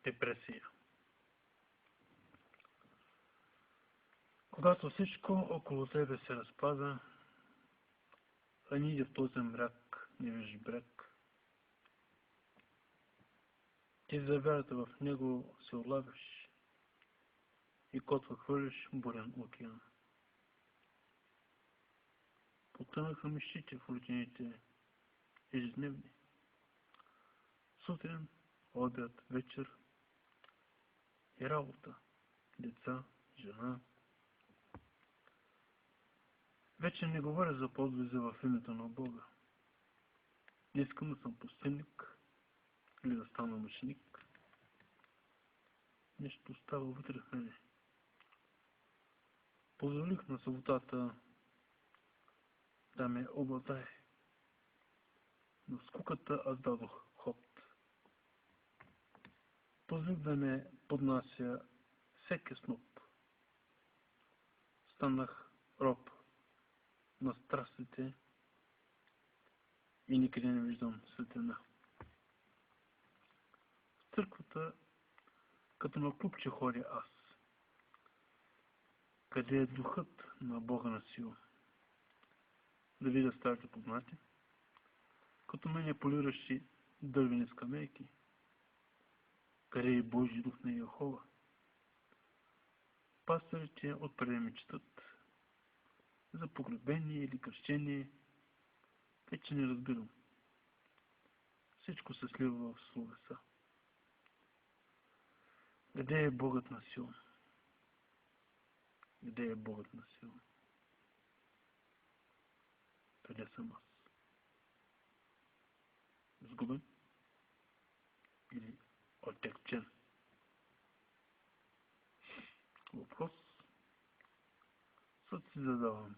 Депресия. Когато всичко около тебе се разпада, а ниде в този мрак не виждаш бряг, ти за вярата в него се улавяш и котва хвърляш бурен океан. Потънаха мечтите в рутините ежедневни. Сутрин, обяд, вечер и работа, деца, жена. Вече не говоря за подвизи в името на Бога. Не искам да съм пустинник или да стана мъченик. Нещо става вътре в мене. Позволих на свободата да ме обладае. Но скуката аз дадох ход. Позволих да ме поднася всеки сноп. Станах роб на страстите и никъде не виждам светлина. В църквата, като на клубче ходя аз, къде е духът на Бога на сила. Да видя старите познати, като мене полиращи дървени скамейки, къде е Божий дух на Йехова. Пастърите отпреди ми четат за погребение или кръщение, вече не разбирам. Всичко се слива в словеса. Къде е Богът на сила? Къде е Богът на сила? Къде съм аз? Сгубен или отекчен? Въпрос съд си задавам.